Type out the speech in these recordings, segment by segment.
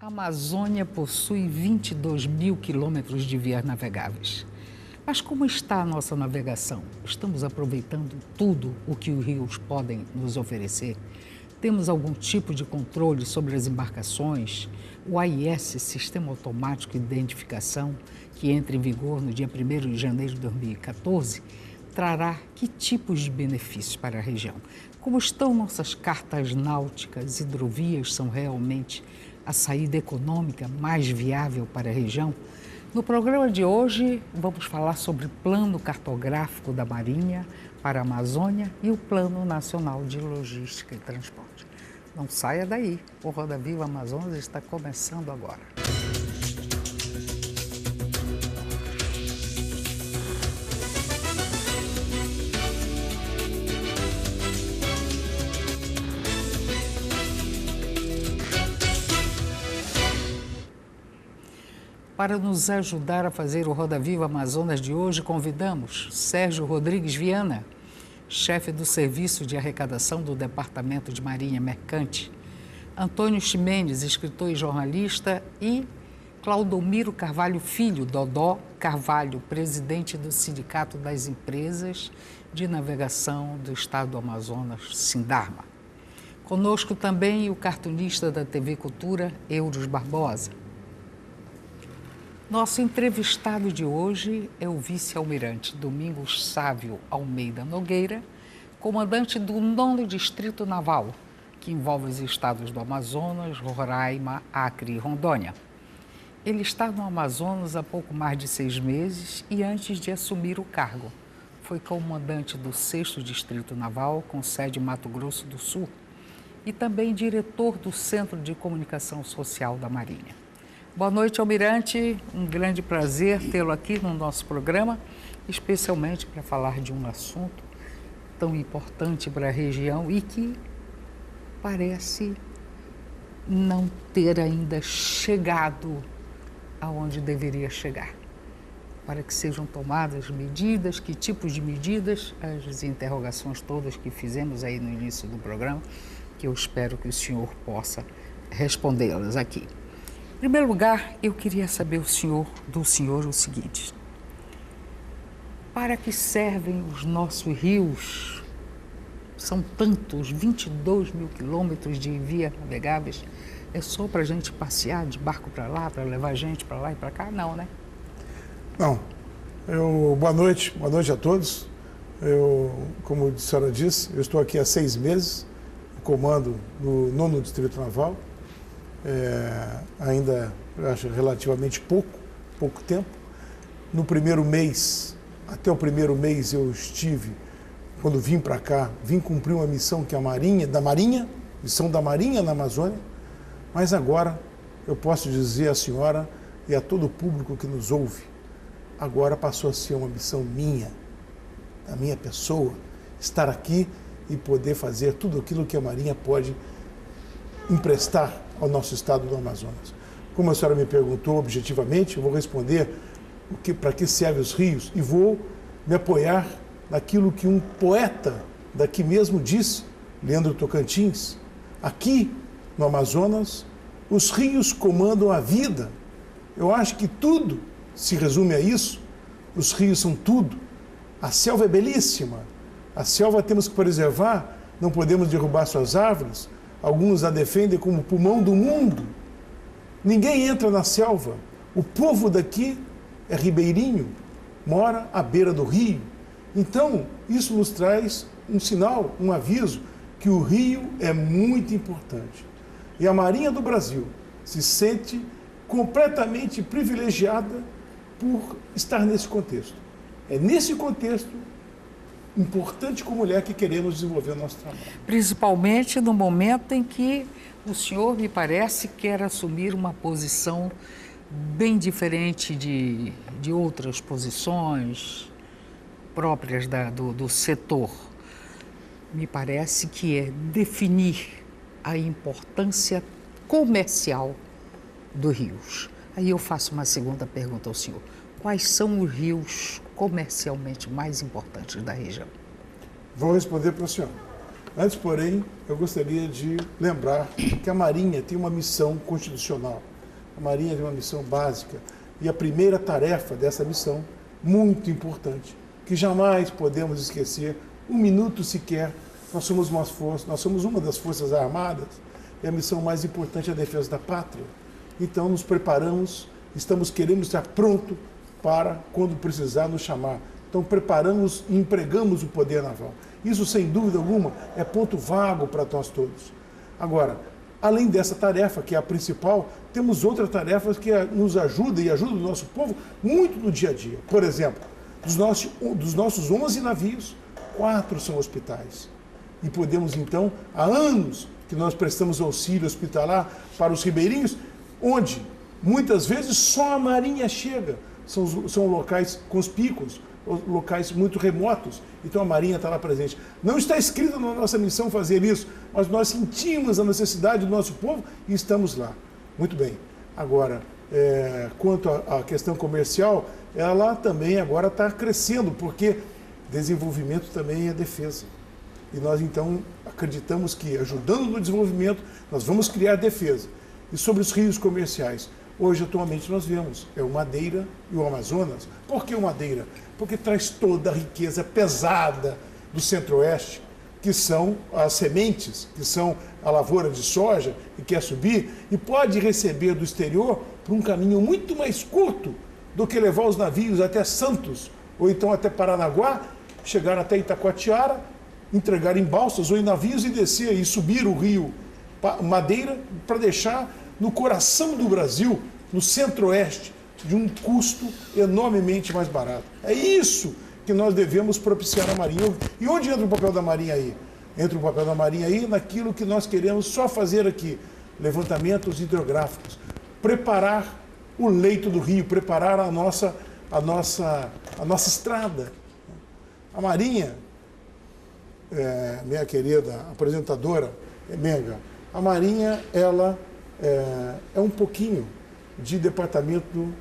A Amazônia possui 22 mil quilômetros de vias navegáveis. Mas como está a nossa navegação? Estamos aproveitando tudo o que os rios podem nos oferecer? Temos algum tipo de controle sobre as embarcações? O AIS, Sistema Automático de Identificação, que entra em vigor no dia 1º de janeiro de 2014, trará que tipos de benefícios para a região? Como estão nossas cartas náuticas? Hidrovias são realmente a saída econômica mais viável para a região? No programa de hoje, vamos falar sobre o Plano Cartográfico da Marinha para a Amazônia e o Plano Nacional de Logística e Transporte. Não saia daí, o Roda Viva Amazonas está começando agora. Para nos ajudar a fazer o Roda Viva Amazonas de hoje, convidamos Sérgio Rodrigues Viana, chefe do Serviço de Arrecadação do Departamento de Marinha Mercante, Antônio Ximenes, escritor e jornalista, e Claudomiro Carvalho Filho, Dodó Carvalho, presidente do Sindicato das Empresas de Navegação do Estado do Amazonas, Sindarma. Conosco também o cartunista da TV Cultura, Euros Barbosa. Nosso entrevistado de hoje é o vice-almirante Domingos Sávio Almeida Nogueira, comandante do 9º Distrito Naval, que envolve os estados do Amazonas, Roraima, Acre e Rondônia. Ele está no Amazonas há pouco mais de 6 meses e antes de assumir o cargo, foi comandante do 6º Distrito Naval, com sede em Mato Grosso do Sul, e também diretor do Centro de Comunicação Social da Marinha. Boa noite, Almirante. Um grande prazer tê-lo aqui no nosso programa, especialmente para falar de um assunto tão importante para a região e que parece não ter ainda chegado aonde deveria chegar. Para que sejam tomadas medidas, que tipos de medidas, as interrogações todas que fizemos aí no início do programa, que eu espero que o senhor possa respondê-las aqui. Em primeiro lugar, eu queria saber do senhor o seguinte: para que servem os nossos rios? São tantos, 22 mil quilômetros de vias navegáveis. É só para a gente passear de barco para lá, para levar gente para lá e para cá? Não, né? Não. Boa noite a todos. Como a senhora disse, eu estou aqui há 6 meses, no comando do 9º Distrito Naval. Ainda, eu acho, relativamente pouco tempo. No primeiro mês, até o primeiro mês eu estive, quando vim para cá, vim cumprir uma missão que é missão da Marinha na Amazônia, mas agora eu posso dizer à senhora e a todo o público que nos ouve, agora passou a ser uma missão minha, da minha pessoa, estar aqui e poder fazer tudo aquilo que a Marinha pode emprestar ao nosso estado do Amazonas. Como a senhora me perguntou objetivamente, eu vou responder para que servem os rios e vou me apoiar naquilo que um poeta daqui mesmo disse, Leandro Tocantins. Aqui no Amazonas, os rios comandam a vida. Eu acho que tudo se resume a isso. Os rios são tudo. A selva é belíssima. A selva temos que preservar, não podemos derrubar suas árvores. Alguns a defendem como o pulmão do mundo. Ninguém entra na selva. O povo daqui é ribeirinho, mora à beira do rio. Então, isso nos traz um sinal, um aviso, que o rio é muito importante. E a Marinha do Brasil se sente completamente privilegiada por estar nesse contexto. É nesse contexto importante como mulher que queremos desenvolver o nosso trabalho. Principalmente no momento em que o senhor, me parece, quer assumir uma posição bem diferente de outras posições próprias do setor. Me parece que é definir a importância comercial dos rios. Aí eu faço uma segunda pergunta ao senhor. Quais são os rios comercialmente mais importantes da região? Vou responder para o senhor. Antes, porém, eu gostaria de lembrar que a Marinha tem uma missão constitucional. A Marinha tem uma missão básica. E a primeira tarefa dessa missão, muito importante, que jamais podemos esquecer, um minuto sequer, nós somos uma das Forças Armadas, e a missão mais importante é a defesa da pátria. Então, nos preparamos, queremos estar pronto para, quando precisar, nos chamar. Então, preparamos e empregamos o poder naval. Isso, sem dúvida alguma, é ponto vago para nós todos. Agora, além dessa tarefa, que é a principal, temos outras tarefas que nos ajudam e ajudam o nosso povo muito no dia a dia. Por exemplo, dos nossos 11 navios, 4 são hospitais. E podemos, então, há anos que nós prestamos auxílio hospitalar para os ribeirinhos, onde, muitas vezes, só a Marinha chega. São locais conspícuos, locais muito remotos, então a Marinha está lá presente. Não está escrito na nossa missão fazer isso, mas nós sentimos a necessidade do nosso povo e estamos lá. Muito bem. Agora, quanto à questão comercial, ela também agora está crescendo, porque desenvolvimento também é defesa. E nós, então, acreditamos que, ajudando no desenvolvimento, nós vamos criar defesa. E sobre os rios comerciais, hoje, atualmente, nós vemos, é o Madeira e o Amazonas. Por que o Madeira? Porque traz toda a riqueza pesada do Centro-Oeste, que são as sementes, que são a lavoura de soja, que quer subir, e pode receber do exterior por um caminho muito mais curto do que levar os navios até Santos, ou então até Paranaguá, chegar até Itacoatiara, entregar em balsas ou em navios e descer e subir o rio Madeira para deixar no coração do Brasil, no Centro-Oeste, de um custo enormemente mais barato. É isso que nós devemos propiciar à Marinha. E onde entra o papel da Marinha aí? Entra o papel da Marinha aí naquilo que nós queremos só fazer aqui, levantamentos hidrográficos, preparar o leito do rio, preparar a nossa estrada. A Marinha, minha querida apresentadora, Menga, a Marinha, ela é um pouquinho de departamento,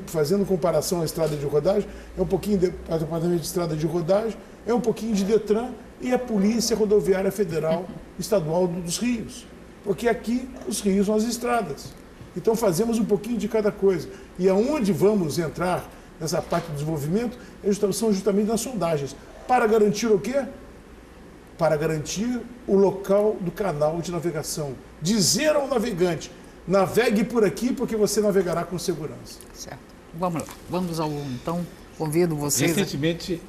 fazendo comparação à estrada de rodagem, é um pouquinho de departamento de estrada de rodagem, é um pouquinho de Detran e a Polícia Rodoviária Federal Estadual dos Rios. Porque aqui os rios são as estradas. Então fazemos um pouquinho de cada coisa. E aonde vamos entrar nessa parte do desenvolvimento são justamente nas sondagens. Para garantir o quê? Para garantir o local do canal de navegação. Dizer ao navegante, navegue por aqui porque você navegará com segurança. Certo. Vamos lá. Vamos ao, então, convido vocês... Recentemente,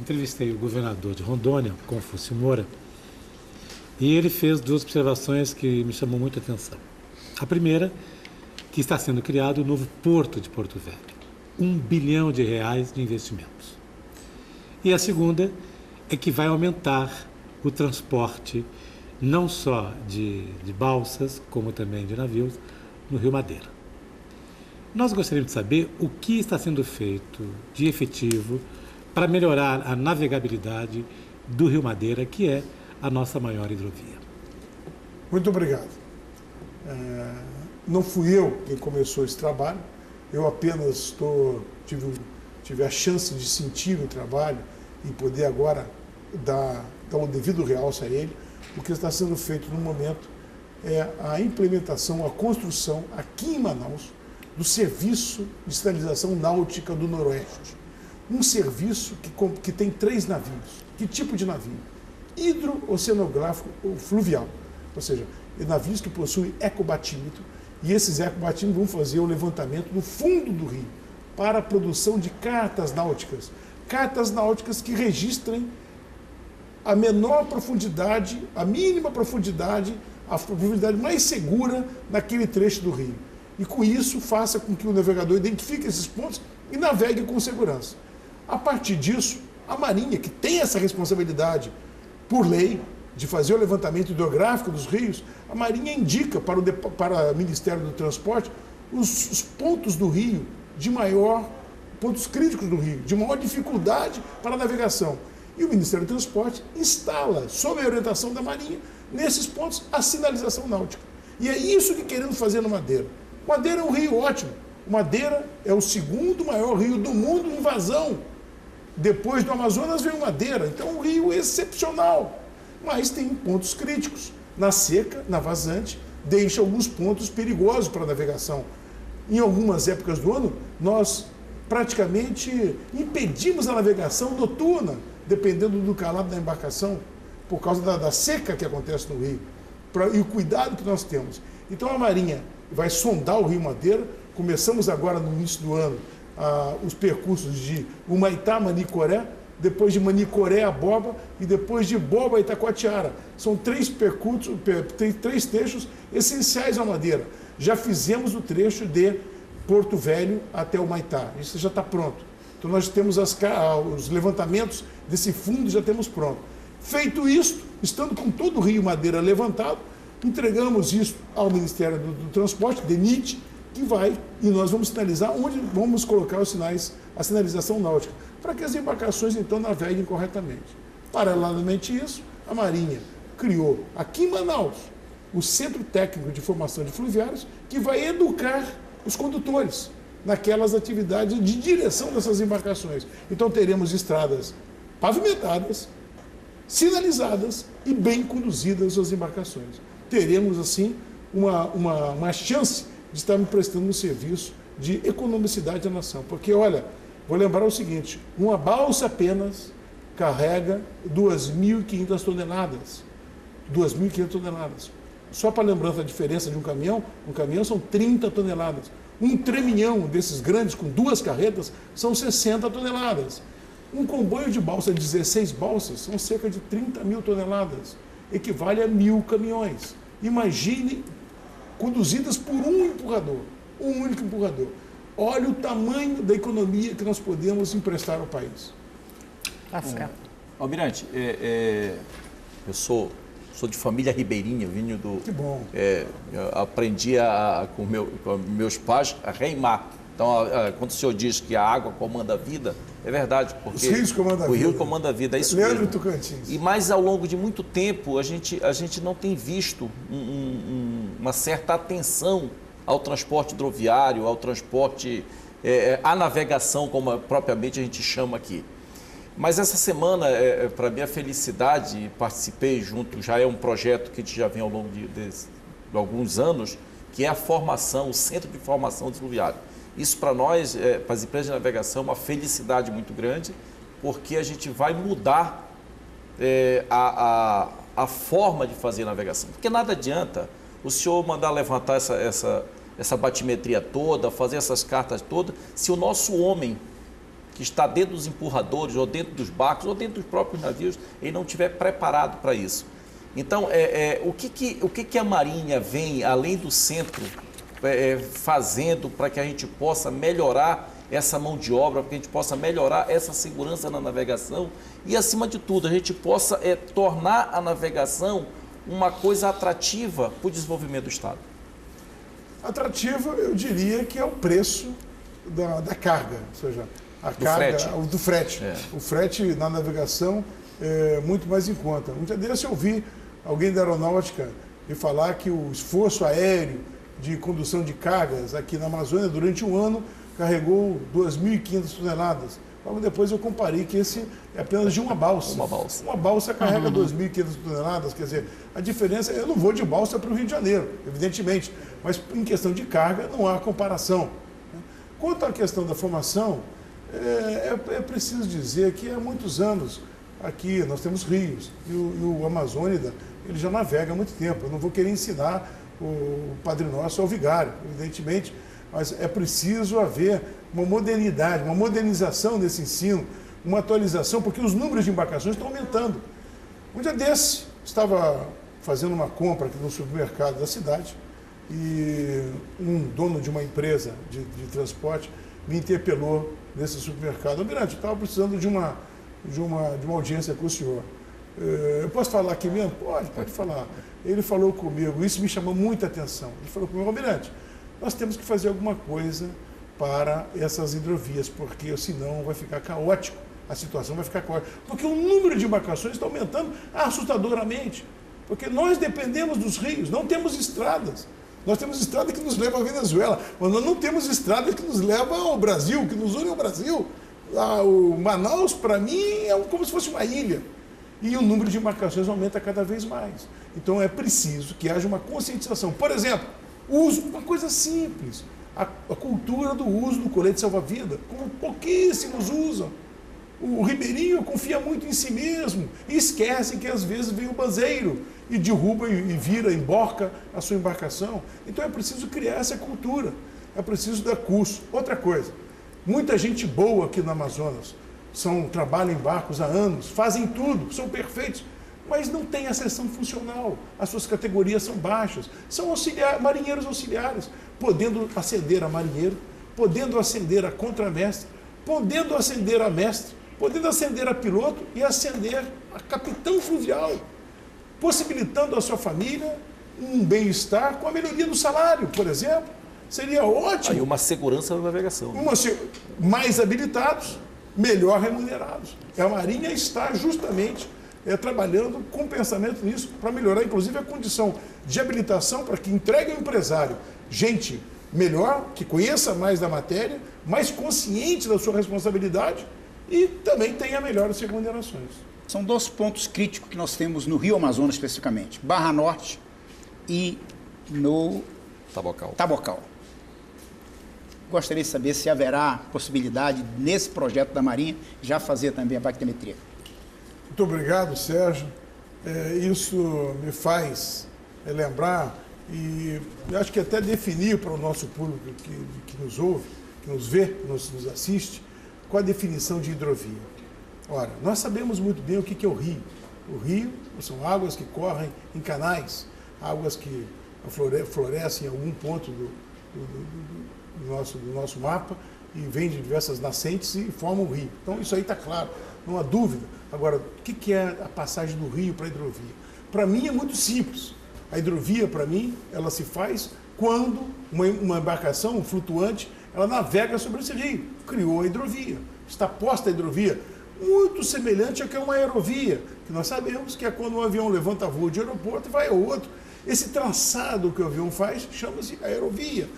entrevistei o governador de Rondônia, Confúcio Moura, e ele fez 2 observações que me chamam muita atenção. A primeira, que está sendo criado o novo porto de Porto Velho. R$1 bilhão de investimentos. E a segunda é que vai aumentar o transporte não só de balsas, como também de navios, no Rio Madeira. Nós gostaríamos de saber o que está sendo feito de efetivo para melhorar a navegabilidade do Rio Madeira, que é a nossa maior hidrovia. Muito obrigado. Não fui eu quem começou esse trabalho, eu apenas tive a chance de sentir o trabalho e poder agora dar o devido realce a ele. O que está sendo feito no momento é a implementação, a construção aqui em Manaus do Serviço de Sinalização Náutica do Noroeste. Um serviço que tem 3 navios. Que tipo de navio? Hidro-oceanográfico ou fluvial, ou seja, navios que possuem ecobatímetro, e esses ecobatímetros vão fazer o levantamento no fundo do rio para a produção de cartas náuticas que registrem a menor profundidade, a mínima profundidade, a profundidade mais segura naquele trecho do rio. E com isso faça com que o navegador identifique esses pontos e navegue com segurança. A partir disso, a Marinha, que tem essa responsabilidade por lei de fazer o levantamento hidrográfico dos rios, a Marinha indica para o Ministério do Transporte os pontos do rio pontos críticos do rio, de maior dificuldade para a navegação. E o Ministério do Transporte instala, sob a orientação da Marinha, nesses pontos, a sinalização náutica. E é isso que queremos fazer no Madeira. Madeira é um rio ótimo. O Madeira é o 2º maior rio do mundo em vazão. Depois do Amazonas vem o Madeira. Então, um rio excepcional. mas tem pontos críticos. Na seca, na vazante, deixa alguns pontos perigosos para a navegação. Em algumas épocas do ano, nós praticamente impedimos a navegação noturna, dependendo do calado da embarcação, por causa da seca que acontece no rio, e o cuidado que nós temos. Então a Marinha vai sondar o Rio Madeira. Começamos agora no início do ano os percursos de Humaitá, Manicoré, depois de Manicoré a Boba e depois de Boba a Itacoatiara. São três percursos, tem 3 trechos essenciais à Madeira. Já fizemos o trecho de Porto Velho até Humaitá. Isso já está pronto. Então nós temos os levantamentos desse fundo, já temos pronto. Feito isso, estando com todo o Rio Madeira levantado, entregamos isso ao Ministério do Transporte, DENIT, que vai, e nós vamos sinalizar onde vamos colocar os sinais, a sinalização náutica, para que as embarcações então naveguem corretamente. Paralelamente a isso, a Marinha criou aqui em Manaus o Centro Técnico de Formação de Fluviários, que vai educar os condutores naquelas atividades de direção dessas embarcações. Então teremos estradas pavimentadas, sinalizadas e bem conduzidas as embarcações. Teremos, assim, uma chance de estar prestando um serviço de economicidade à nação. Porque, olha, vou lembrar o seguinte, uma balsa apenas carrega 2.500 toneladas. 2.500 toneladas. Só para lembrança a diferença de um caminhão são 30 toneladas. Um treminhão desses grandes, com 2 carretas, são 60 toneladas. Um comboio de balsa, 16 balsas, são cerca de 30.000 toneladas. Equivale a 1.000 caminhões. Imagine, conduzidas por um empurrador, um único empurrador. Olha o tamanho da economia que nós podemos emprestar ao país. Tá certo. Almirante, eu sou de família ribeirinha, vinho do... Que bom. Eu aprendi com meus pais a reimar. Então, quando o senhor diz que a água comanda a vida, é verdade, porque os rios comandam a vida. O rio comanda a vida, é isso Leandro mesmo. Tocantins. E mais ao longo de muito tempo, a gente não tem visto uma certa atenção ao transporte hidroviário, ao transporte, à navegação, como propriamente a gente chama aqui. Mas essa semana, para minha felicidade, participei junto, já é um projeto que a gente já vem ao longo de alguns anos, que é a formação, o Centro de Formação de Fluviário. Isso para nós, para as empresas de navegação, é uma felicidade muito grande, porque a gente vai mudar a forma de fazer navegação. Porque nada adianta o senhor mandar levantar essa batimetria toda, fazer essas cartas todas, se o nosso homem, que está dentro dos empurradores, ou dentro dos barcos, ou dentro dos próprios navios, ele não estiver preparado para isso. Então, o que a Marinha vem, além do centro, fazendo para que a gente possa melhorar essa mão de obra, para que a gente possa melhorar essa segurança na navegação e, acima de tudo, a gente possa tornar a navegação uma coisa atrativa para o desenvolvimento do Estado? Atrativa, eu diria que é o preço da carga, ou seja, do frete. O frete na navegação é muito mais em conta. Um dia desse eu vi alguém da aeronáutica me falar que o esforço aéreo de condução de cargas aqui na Amazônia durante um ano carregou 2.500 toneladas. Logo depois eu comparei que esse é apenas de uma balsa. Uma balsa carrega 2.500 toneladas, quer dizer, a diferença, eu não vou de balsa para o Rio de Janeiro, evidentemente, mas em questão de carga não há comparação. Quanto à questão da formação, é preciso dizer que há muitos anos aqui nós temos rios e o Amazônida ele já navega há muito tempo. Eu não vou querer ensinar o Padre Nosso ao vigário, evidentemente, mas é preciso haver uma modernidade, uma modernização desse ensino, uma atualização, porque os números de embarcações estão aumentando. Um dia desse, estava fazendo uma compra aqui no supermercado da cidade e um dono de uma empresa de transporte me interpelou nesse supermercado. Almirante, eu estava precisando de uma audiência com o senhor. Eu posso falar aqui mesmo? Pode falar. Ele falou comigo, isso me chamou muita atenção. Ele falou comigo, Almirante, nós temos que fazer alguma coisa para essas hidrovias, porque senão vai ficar caótico, a situação vai ficar caótica. Porque o número de embarcações está aumentando assustadoramente, porque nós dependemos dos rios, não temos estradas. Nós temos estrada que nos leva à Venezuela, mas nós não temos estrada que nos leva ao Brasil, que nos une ao Brasil. O Manaus, para mim, é como se fosse uma ilha. e o número de embarcações aumenta cada vez mais. Então é preciso que haja uma conscientização. Por exemplo, uma coisa simples, a cultura do uso do colete salva-vida, como pouquíssimos usam. O ribeirinho confia muito em si mesmo e esquece que às vezes vem o banzeiro e derruba e vira, emborca a sua embarcação. Então é preciso criar essa cultura, é preciso dar curso. Outra coisa, muita gente boa aqui no Amazonas, trabalham em barcos há anos, fazem tudo, são perfeitos, mas não tem a seção funcional, as suas categorias são baixas, são marinheiros auxiliares, podendo ascender a marinheiro, podendo ascender a contramestre, podendo ascender a mestre, podendo ascender a piloto e ascender a capitão fluvial, possibilitando à sua família um bem-estar com a melhoria do salário, por exemplo. Seria ótimo. Aí uma segurança na navegação. Né? Mais habilitados, melhor remunerados. A Marinha está justamente trabalhando com pensamento nisso para melhorar, inclusive, a condição de habilitação para que entregue ao empresário gente melhor, que conheça mais da matéria, mais consciente da sua responsabilidade e também tenha melhores remunerações. São 2 pontos críticos que nós temos no Rio Amazonas especificamente, Barra Norte e no Tabocal. Gostaria de saber se haverá possibilidade, nesse projeto da Marinha, já fazer também a bactimetria. Muito obrigado, Sérgio. Isso me faz lembrar e acho que até definir para o nosso público que nos ouve, que nos vê, que nos assiste, qual a definição de hidrovia. Ora, nós sabemos muito bem o que é o rio. O rio são águas que correm em canais, águas que florescem em algum ponto do nosso mapa e vêm de diversas nascentes e formam o rio. Então isso aí está claro, não há dúvida. Agora, o que é a passagem do rio para a hidrovia? Para mim é muito simples. A hidrovia, para mim, ela se faz quando uma embarcação flutuante, ela navega sobre esse rio. Criou a hidrovia. Está posta a hidrovia. Muito semelhante ao que é uma aerovia, que nós sabemos que é quando um avião levanta voo de aeroporto e vai ao outro. Esse traçado que o avião faz chama-se aerovia.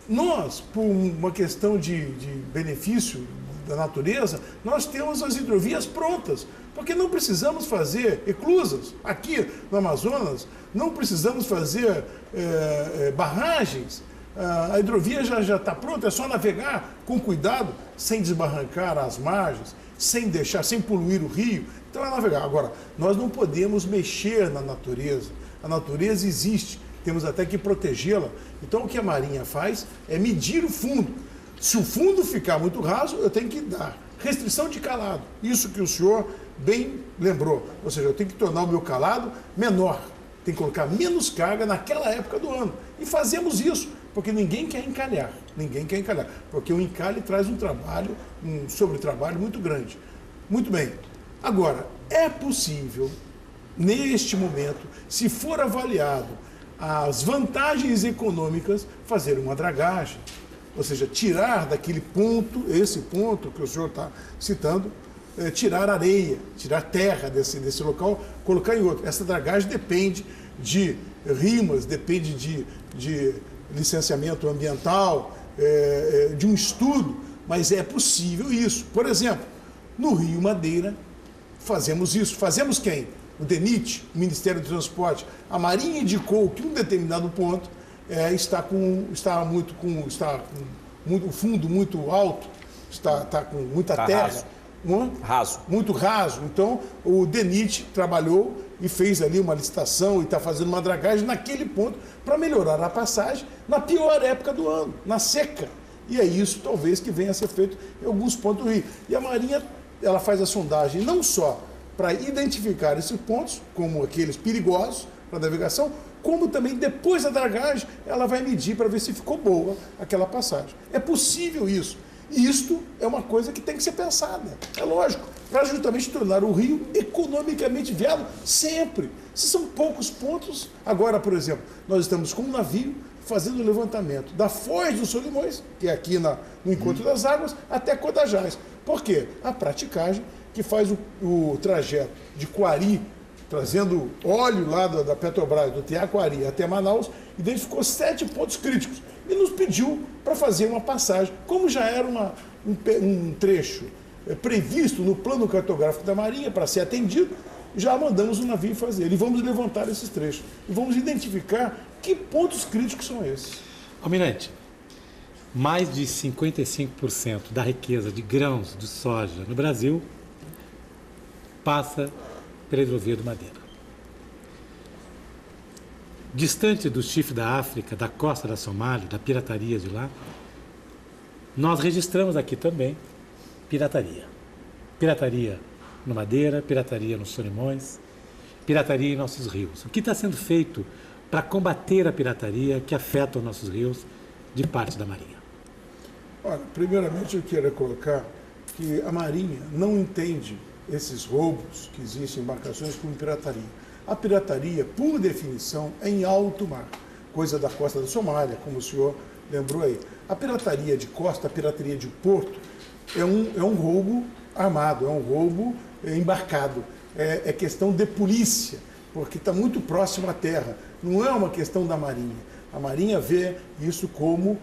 Nós, por uma questão de benefício da natureza, nós temos as hidrovias prontas, porque não precisamos fazer eclusas. Aqui no Amazonas, não precisamos fazer barragens. A hidrovia já está pronta, é só navegar com cuidado, sem desbarrancar as margens, sem poluir o rio. Então é navegar. Agora, nós não podemos mexer na natureza. A natureza existe, temos até que protegê-la. Então o que a Marinha faz é medir o fundo. Se o fundo ficar muito raso, eu tenho que dar restrição de calado. Isso que o senhor bem lembrou. Ou seja, eu tenho que tornar o meu calado menor. Tem que colocar menos carga naquela época do ano. E fazemos isso, porque ninguém quer encalhar. Ninguém quer encalhar. Porque o encalhe traz um sobretrabalho muito grande. Muito bem. Agora, é possível, neste momento, se for avaliado as vantagens econômicas, fazer uma dragagem. Ou seja, tirar daquele ponto, esse ponto que o senhor está citando, tirar areia, tirar terra desse local, colocar em outro. Essa dragagem depende de rimas, depende de licenciamento ambiental, de um estudo, mas é possível isso. Por exemplo, no Rio Madeira, fazemos isso. Fazemos quem? O DENIT, o Ministério do Transporte. A Marinha indicou que um determinado ponto está com o fundo muito alto, está com muita terra. Raso. Muito raso. Então, o DENIT trabalhou e fez ali uma licitação e está fazendo uma dragagem naquele ponto para melhorar a passagem na pior época do ano, na seca. E é isso, talvez, que venha a ser feito em alguns pontos do Rio. E a Marinha, ela faz a sondagem não só para identificar esses pontos, como aqueles perigosos para a navegação, como também depois da dragagem, ela vai medir para ver se ficou boa aquela passagem. É possível isso. E isto é uma coisa que tem que ser pensada, é lógico, para justamente tornar o rio economicamente viável sempre. Se são poucos pontos, agora, por exemplo, nós estamos com um navio fazendo o levantamento da Foz dos Solimões, que é aqui no Encontro das Águas, até Codajás. Por quê? A praticagem que faz o trajeto de Coari, trazendo óleo lá da Petrobras, do Tiaquari até Manaus, identificou 7 pontos críticos e nos pediu para fazer uma passagem, como já era um trecho previsto no plano cartográfico da Marinha para ser atendido, já mandamos o navio fazer. E vamos levantar esses trechos. E vamos identificar que pontos críticos são esses. Almirante, mais de 55% da riqueza de grãos de soja no Brasil passa pela hidrovia do Madeira. Distante do chifre da África, da costa da Somália, da pirataria de lá, nós registramos aqui também pirataria. Pirataria no Madeira, pirataria nos Solimões, pirataria em nossos rios. O que está sendo feito para combater a pirataria que afeta os nossos rios de parte da Marinha? Olha, primeiramente eu quero colocar que a Marinha não entende esses roubos que existem em embarcações como pirataria. A pirataria, por definição, é em alto mar, coisa da costa da Somália, como o senhor lembrou aí. A pirataria de costa, a pirataria de porto, é um roubo armado, é um roubo embarcado, é questão de polícia, porque está muito próximo à terra, não é uma questão da Marinha. A Marinha vê isso como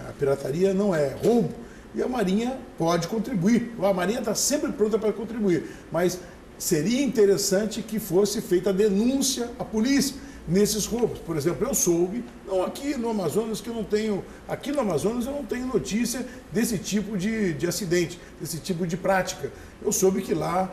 a pirataria não é roubo, e a Marinha pode contribuir. A Marinha está sempre pronta para contribuir, mas seria interessante que fosse feita a denúncia à polícia nesses roubos. Por exemplo, eu soube, não aqui no Amazonas, que eu não tenho, aqui no Amazonas eu não tenho notícia desse tipo de acidente, desse tipo de prática. Eu soube que lá,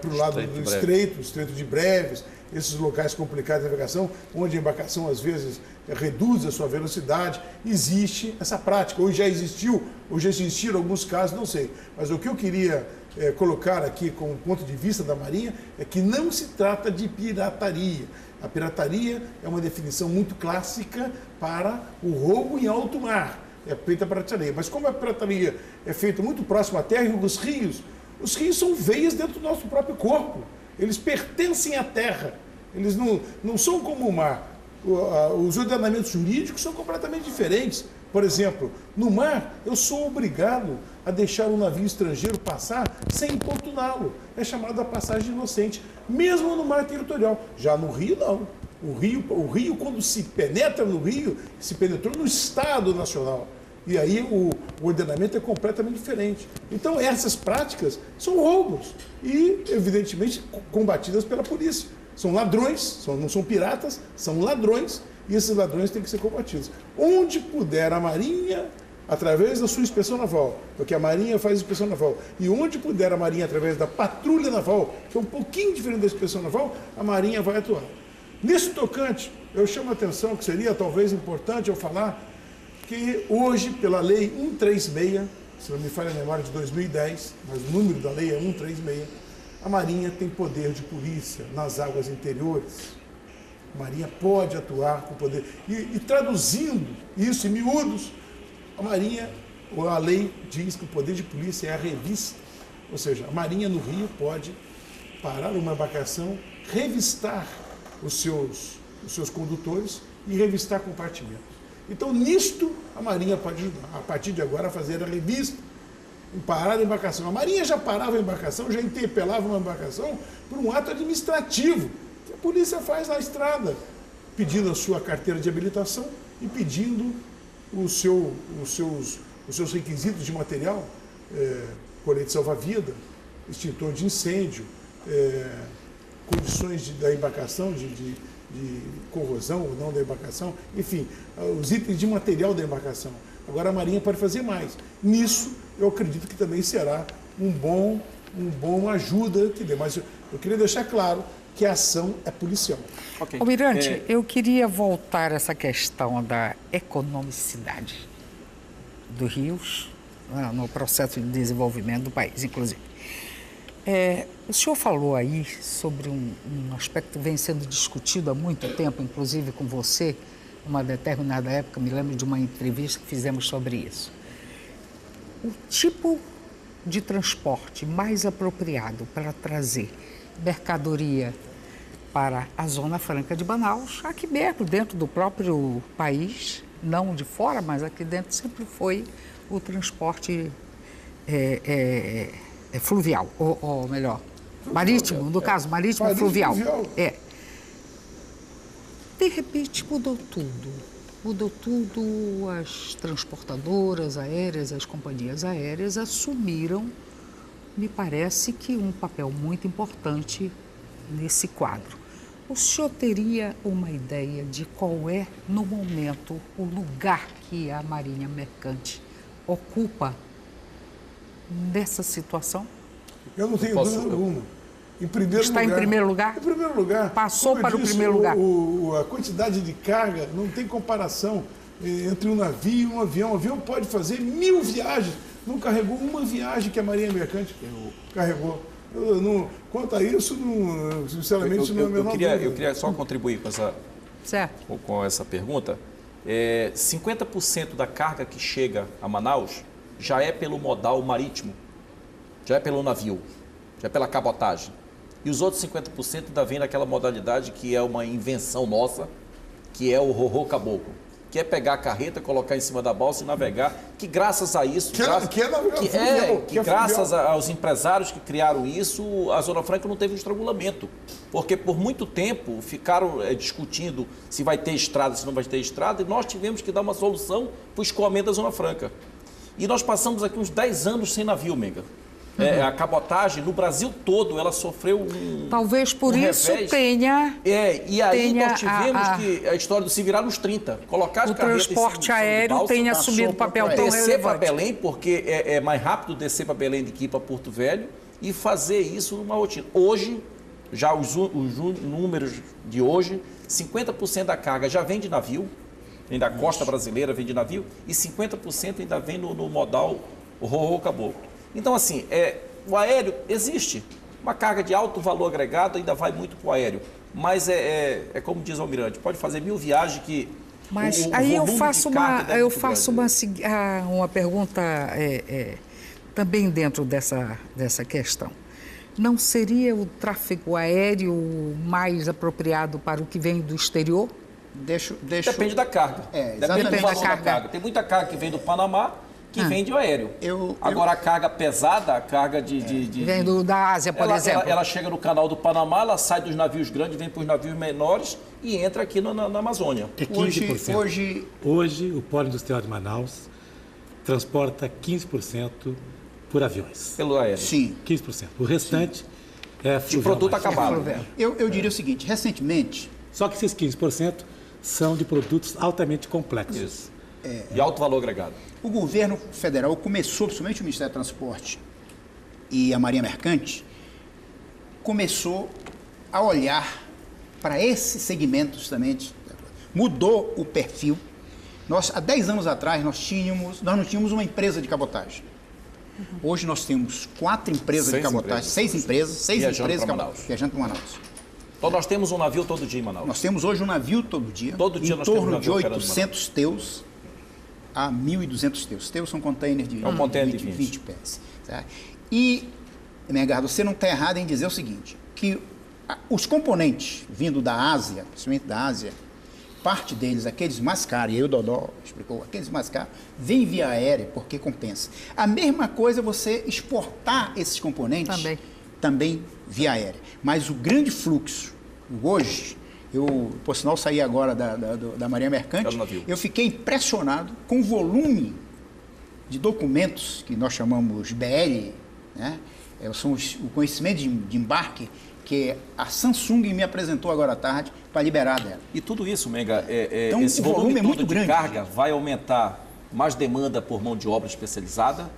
para o lado do Estreito de Breves, esses locais complicados de navegação, onde a embarcação às vezes reduz a sua velocidade, existe essa prática. Ou já existiu, ou já existiram alguns casos, não sei. Mas o que eu queria colocar aqui como ponto de vista da Marinha é que não se trata de pirataria. A pirataria é uma definição muito clássica para o roubo em alto mar. É feita a pirataria. Mas como a pirataria é feita muito próximo à terra e os rios são veias dentro do nosso próprio corpo. Eles pertencem à terra. Eles não são como o mar. Os ordenamentos jurídicos são completamente diferentes. Por exemplo, no mar, eu sou obrigado a deixar um navio estrangeiro passar sem importuná-lo. É chamada passagem inocente, mesmo no mar territorial. Já no rio, não. O rio, quando se penetra no rio, se penetrou no Estado Nacional. E aí o ordenamento é completamente diferente. Então, essas práticas são roubos e, evidentemente, combatidas pela polícia. São ladrões, não são piratas, são ladrões, e esses ladrões têm que ser combatidos. Onde puder a Marinha, através da sua inspeção naval, porque a Marinha faz inspeção naval, e onde puder a Marinha, através da patrulha naval, que é um pouquinho diferente da inspeção naval, a Marinha vai atuar. Nesse tocante, eu chamo a atenção que seria talvez importante eu falar que hoje, pela Lei 136, se não me falha a memória, de 2010, mas o número da lei é 136, a Marinha tem poder de polícia nas águas interiores. A Marinha pode atuar com poder. E traduzindo isso em miúdos, a Marinha, ou a lei diz que o poder de polícia é a revista. Ou seja, a Marinha no Rio pode parar uma embarcação, revistar os seus condutores e revistar compartimentos. Então, nisto, a Marinha pode ajudar, a partir de agora, a fazer a revista, parar a embarcação. A Marinha já parava a embarcação, já interpelava uma embarcação por um ato administrativo, que a polícia faz na estrada, pedindo a sua carteira de habilitação e pedindo os seus requisitos de material, colete salva-vida, extintor de incêndio, condições da embarcação, de corrosão ou não da embarcação, enfim, os itens de material da embarcação. Agora a Marinha pode fazer mais. Nisso, eu acredito que também será um bom ajuda que dê. Mas eu queria deixar claro que a ação é policial. Okay. Almirante, eu queria voltar a essa questão da economicidade dos rios, no processo de desenvolvimento do país, inclusive. O senhor falou aí sobre um aspecto que vem sendo discutido há muito tempo, inclusive com você, numa determinada época, me lembro de uma entrevista que fizemos sobre isso. O tipo de transporte mais apropriado para trazer mercadoria para a Zona Franca de Manaus, aqui mesmo, dentro do próprio país, não de fora, mas aqui dentro, sempre foi o transporte fluvial, ou melhor, marítimo, no caso, marítimo fluvial. De repente mudou tudo, as transportadoras aéreas, as companhias aéreas assumiram me parece que um papel muito importante nesse quadro. O senhor teria uma ideia de qual é, no momento, o lugar que a Marinha Mercante ocupa nessa situação? Eu não tenho dúvida alguma. Está em primeiro lugar? Em primeiro lugar. Passou para o primeiro lugar. A quantidade de carga não tem comparação entre um navio e um avião. O avião pode fazer 1000 viagens. Não carregou uma viagem que a Marinha Mercante carregou. Quanto a isso, sinceramente, não é a menor dúvida. Eu queria só contribuir com essa pergunta. 50% da carga que chega a Manaus já é pelo modal marítimo, já é pelo navio, já é pela cabotagem. E os outros 50% ainda vem naquela modalidade que é uma invenção nossa, que é o ro-ro caboclo, que é pegar a carreta, colocar em cima da balsa e navegar, que graças a isso, graças aos empresários que criaram isso, a Zona Franca não teve um estrangulamento, porque por muito tempo ficaram discutindo se vai ter estrada, se não vai ter estrada, e nós tivemos que dar uma solução para o escoamento da Zona Franca. E nós passamos aqui uns 10 anos sem navio, Menga. A cabotagem, no Brasil todo, ela sofreu talvez por isso revés. E aí nós tivemos que a história do se virar nos 30. Colocar as carretas o transporte aéreo tem assumido papel tão relevante. Descer para Belém, porque é mais rápido descer para Belém do que ir para Porto Velho, e fazer isso numa rotina. Hoje, já os números de hoje, 50% da carga já vem de navio, vem da costa brasileira, vem de navio, e 50% ainda vem no modal ro-ro caboclo. Então, assim, o aéreo existe. Uma carga de alto valor agregado ainda vai muito para o aéreo. Mas é como diz o Almirante, pode fazer 1000 viagens que... Mas aí eu faço uma pergunta também dentro dessa questão. Não seria o tráfego aéreo mais apropriado para o que vem do exterior? Depende da carga. Depende do valor da carga. Tem muita carga que vem do Panamá, que vem de aéreo. Agora, a carga pesada, a carga vem da Ásia, por exemplo. Ela chega no canal do Panamá, ela sai dos navios grandes, vem para os navios menores e entra aqui na Amazônia. É 15%. Hoje, o Polo Industrial de Manaus transporta 15% por aviões. Pelo aéreo. Sim. 15%. O restante é de produto acabado. Eu diria o seguinte, recentemente... Só que esses 15% são de produtos altamente complexos. Isso. De alto valor agregado. O governo federal começou, principalmente o Ministério do Transporte e a Marinha Mercante, começou a olhar para esses segmentos também, mudou o perfil. Nós, há 10 anos atrás, nós não tínhamos uma empresa de cabotagem. Hoje nós temos 4 empresas de cabotagem, 6 empresas viajando para Manaus. Então nós temos um navio todo dia em Manaus. Nós temos hoje um navio todo dia. Todo dia em nós temos um torno navio de 800 teus a 1.200 teus. Teus são containers de 20 pés. Tá? E, Mengardo, você não está errado em dizer o seguinte, que os componentes vindo da Ásia, principalmente da Ásia, parte deles, aqueles mais caros, e aí o Dodó explicou, aqueles mais caros, vêm via aérea porque compensa. A mesma coisa é você exportar esses componentes também via aérea. Mas o grande fluxo, hoje, eu, por sinal, saí agora da Marinha Mercante, eu fiquei impressionado com o volume de documentos que nós chamamos BL, né? São o conhecimento de embarque que a Samsung me apresentou agora à tarde para liberar dela. E tudo isso, Menga, então, esse volume é muito grande de carga vai aumentar mais demanda por mão de obra especializada,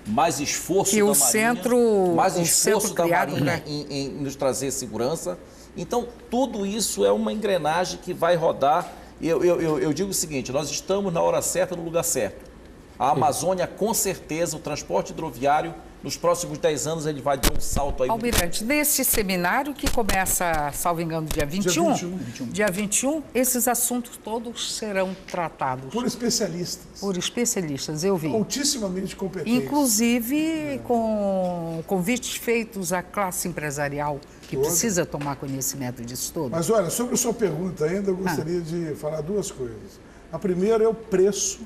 mais esforço da Marinha, mais esforço da Marinha em nos trazer segurança. Então, tudo isso é uma engrenagem que vai rodar. Eu digo o seguinte, nós estamos na hora certa, no lugar certo. A Amazônia, com certeza, o transporte hidroviário, nos próximos 10 anos, ele vai dar um salto aí. Almirante, nesse seminário que começa, salvo engano, dia 21, esses assuntos todos serão tratados. Por especialistas. Por especialistas, eu vi. Altissimamente competentes. Inclusive com convites feitos à classe empresarial, que precisa tomar conhecimento disso tudo. Mas olha, sobre a sua pergunta ainda, eu gostaria de falar 2 coisas. A primeira é o preço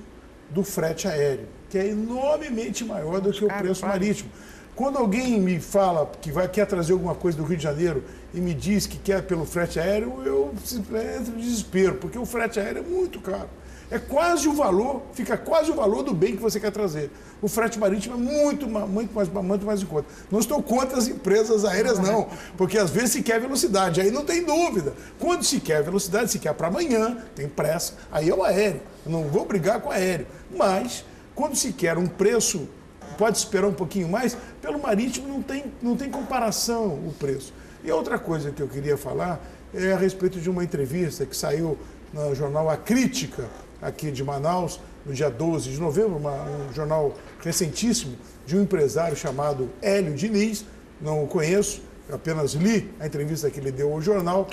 do frete aéreo, que é enormemente maior do que o preço marítimo. Quando alguém me fala que quer trazer alguma coisa do Rio de Janeiro e me diz que quer pelo frete aéreo, eu entro em desespero, porque o frete aéreo é muito caro. É quase o valor, fica quase o valor do bem que você quer trazer. O frete marítimo é muito mais em conta. Não estou contra as empresas aéreas, não, porque às vezes se quer velocidade, aí não tem dúvida. Quando se quer velocidade, se quer para amanhã, tem pressa, aí é o aéreo. Eu não vou brigar com o aéreo. Mas, quando se quer um preço, pode esperar um pouquinho mais, pelo marítimo não tem comparação o preço. E outra coisa que eu queria falar é a respeito de uma entrevista que saiu no jornal A Crítica, aqui de Manaus, no dia 12 de novembro, um jornal recentíssimo, de um empresário chamado Hélio Diniz, não o conheço, apenas li a entrevista que ele deu ao jornal.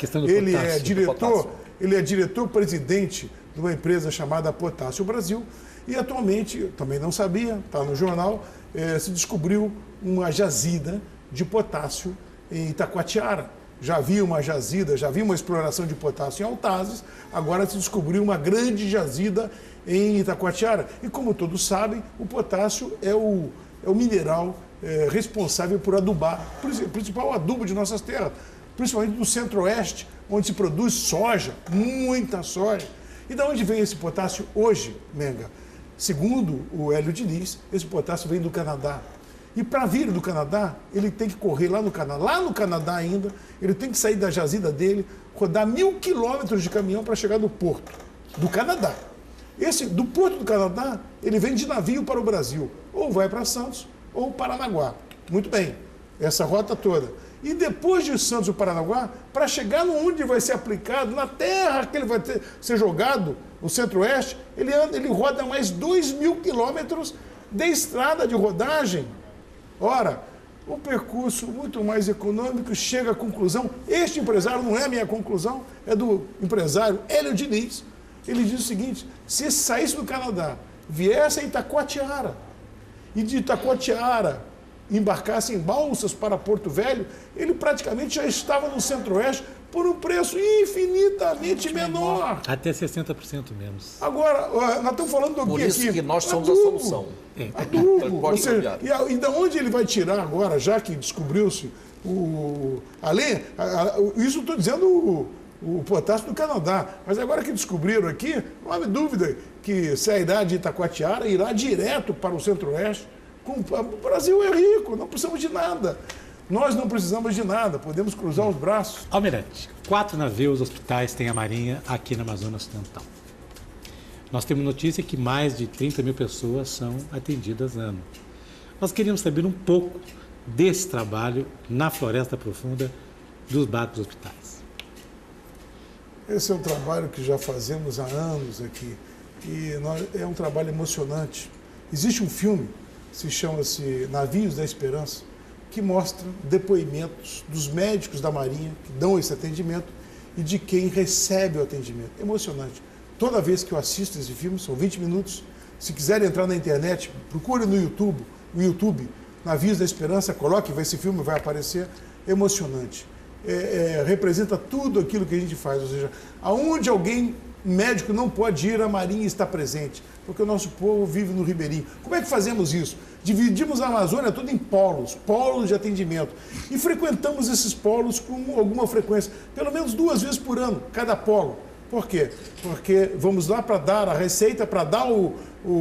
Ele é diretor-presidente de uma empresa chamada Potássio Brasil e atualmente, eu também não sabia, está no jornal, se descobriu uma jazida de potássio em Itacoatiara. Já havia uma jazida, já havia uma exploração de potássio em Altazes, agora se descobriu uma grande jazida em Itacoatiara. E como todos sabem, o potássio é o mineral responsável por adubar, o principal adubo de nossas terras, principalmente no centro-oeste, onde se produz soja, muita soja. E de onde vem esse potássio hoje, Menga? Segundo o Hélio Diniz, esse potássio vem do Canadá. E para vir do Canadá, ele tem que correr lá no Canadá ainda, ele tem que sair da jazida dele, rodar 1.000 quilômetros de caminhão para chegar no porto do Canadá. Do porto do Canadá, ele vem de navio para o Brasil, ou vai para Santos ou Paranaguá. Muito bem, essa rota toda. E depois de Santos ou Paranaguá, para chegar onde vai ser aplicado, na terra que ele vai ser jogado, o centro-oeste, ele roda mais 2.000 quilômetros de estrada de rodagem. Ora, o percurso muito mais econômico chega à conclusão, este empresário, não é a minha conclusão, é do empresário Hélio Diniz. Ele diz o seguinte: se saísse do Canadá, viesse a Itacoatiara, e de Itacoatiara embarcasse em balsas para Porto Velho, ele praticamente já estava no centro-oeste por um preço infinitamente menor. Até 60% menos. Agora, nós estamos falando do Por isso aqui? Que nós somos a solução. Adubo. E da onde ele vai tirar agora, já que descobriu-se isso estou dizendo o potássio do Canadá, mas agora que descobriram aqui, não há dúvida que se a idade de Itacoatiara irá direto para o centro-oeste. O Brasil é rico, não precisamos de nada. Nós não precisamos de nada, podemos cruzar os braços. Almirante, 4 navios hospitais tem a Marinha aqui na Amazônia Ocidental. Nós temos notícia que mais de 30 mil pessoas são atendidas ano. Nós queríamos saber um pouco desse trabalho na Floresta Profunda dos barcos hospitais. Esse é um trabalho que já fazemos há anos aqui e é um trabalho emocionante. Existe um filme, chama-se Navios da Esperança, que mostra depoimentos dos médicos da Marinha que dão esse atendimento e de quem recebe o atendimento. Emocionante. Toda vez que eu assisto esse filme, são 20 minutos, se quiserem entrar na internet, procure no YouTube, Navios da Esperança, coloque, esse filme vai aparecer, emocionante. Representa tudo aquilo que a gente faz, ou seja, aonde médico não pode ir, a Marinha está presente, porque o nosso povo vive no ribeirinho. Como é que fazemos isso? Dividimos a Amazônia toda em polos de atendimento, e frequentamos esses polos com alguma frequência, pelo menos 2 vezes por ano, cada polo. Por quê? Porque vamos lá para dar a receita, para dar o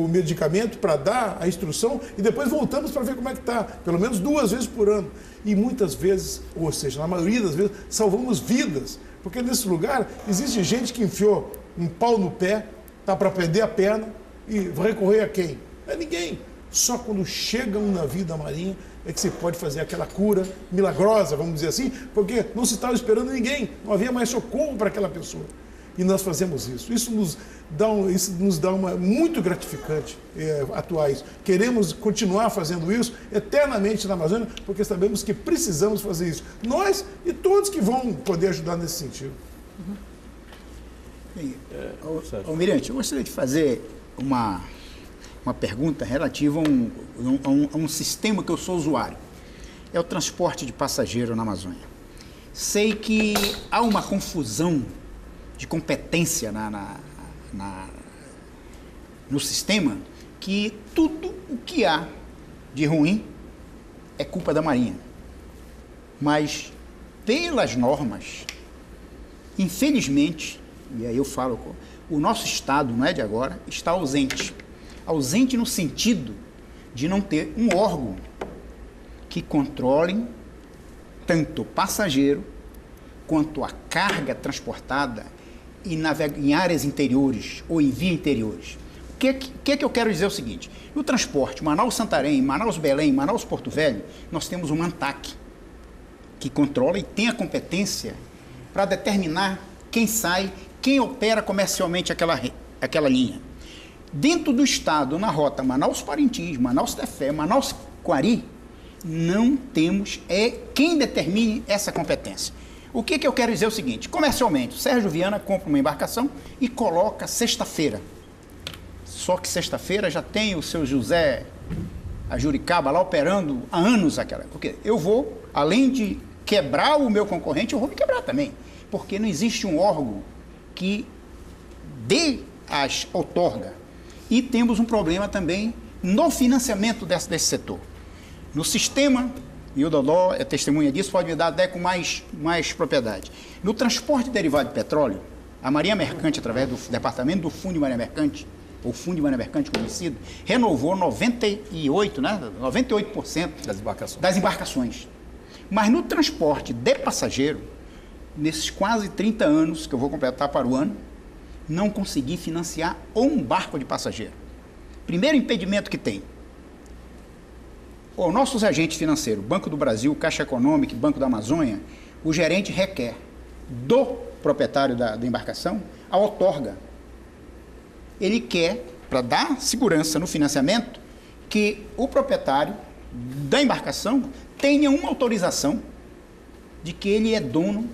medicamento, para dar a instrução, e depois voltamos para ver como é que está, pelo menos 2 vezes por ano. E muitas vezes, ou seja, na maioria das vezes, salvamos vidas, porque nesse lugar existe gente que enfiou um pau no pé, está para perder a perna, e vai recorrer a quem? Não é ninguém. Só quando chega um navio da Marinha é que você pode fazer aquela cura milagrosa, vamos dizer assim, porque não se estava esperando ninguém, não havia mais socorro para aquela pessoa. E nós fazemos isso. Isso nos dá uma muito gratificante atuar isso. Queremos continuar fazendo isso eternamente na Amazônia, porque sabemos que precisamos fazer isso. Nós e todos que vão poder ajudar nesse sentido. Bem, Almirante, eu gostaria de fazer uma pergunta relativa a um sistema que eu sou usuário. É o transporte de passageiro na Amazônia. Sei que há uma confusão de competência no sistema, que tudo o que há de ruim é culpa da Marinha. Mas, pelas normas, infelizmente, e aí eu falo, o nosso Estado, não é de agora, está ausente. Ausente no sentido de não ter um órgão que controle tanto o passageiro quanto a carga transportada em áreas interiores ou em vias interiores. O que eu quero dizer é o seguinte, no transporte Manaus-Santarém, Manaus-Belém, Manaus-Porto Velho, nós temos uma ANTAQ que controla e tem a competência para determinar quem sai, quem opera comercialmente aquela linha. Dentro do estado, na rota Manaus-Parintins, Manaus-Tefé, Manaus-Quari, não temos quem determine essa competência. O que eu quero dizer é o seguinte, comercialmente, o Sérgio Viana compra uma embarcação e coloca sexta-feira. Só que sexta-feira já tem o seu José Ajuricaba lá operando há anos aquela. Porque eu vou, além de quebrar o meu concorrente, eu vou me quebrar também. Porque não existe um órgão que outorga. E temos um problema também no financiamento desse setor. No sistema, e o Dodó é testemunha disso, pode me dar até com mais propriedade. No transporte derivado de petróleo, a Marinha Mercante, através do Departamento do Fundo de Marinha Mercante, ou Fundo de Marinha Mercante conhecido, renovou 98% das embarcações. Mas no transporte de passageiro, nesses quase 30 anos que eu vou completar para o ano, não consegui financiar um barco de passageiro. Primeiro impedimento que tem. Os nossos agentes financeiros, Banco do Brasil, Caixa Econômica, Banco da Amazônia, o gerente requer do proprietário da embarcação a outorga. Ele quer, para dar segurança no financiamento, que o proprietário da embarcação tenha uma autorização de que ele é dono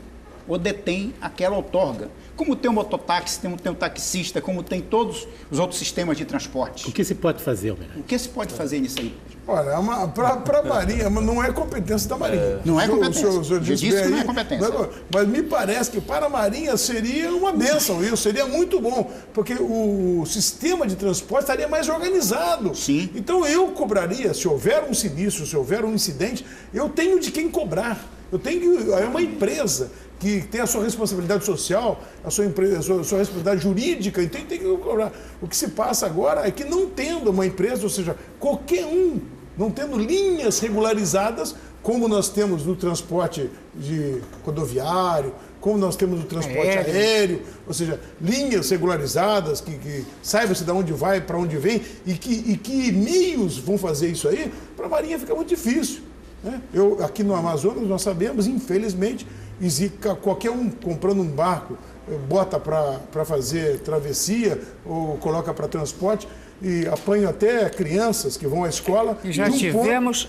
ou detém aquela outorga. Como tem o mototáxi, tem o taxista, como tem todos os outros sistemas de transporte. O que se pode fazer, Almirante? O que se pode fazer nisso aí? Olha, para a Marinha, não é competência da Marinha. Não é competência. O senhor disse que não é competência. Mas me parece que para a Marinha seria uma bênção isso, seria muito bom, porque o sistema de transporte estaria mais organizado. Sim. Então eu cobraria, se houver um sinistro, se houver um incidente, eu tenho de quem cobrar. É uma empresa que tem a sua responsabilidade social, a sua responsabilidade jurídica, então tem que cobrar. O que se passa agora é que não tendo uma empresa, ou seja, qualquer um, não tendo linhas regularizadas, como nós temos no transporte rodoviário, como nós temos no transporte aéreo, ou seja, linhas regularizadas, que saiba-se de onde vai, para onde vem, e que meios vão fazer isso aí, para a Marinha fica muito difícil. Né? Aqui no Amazonas, nós sabemos, infelizmente, qualquer um comprando um barco, bota para fazer travessia ou coloca para transporte e apanha até crianças que vão à escola. E já tivemos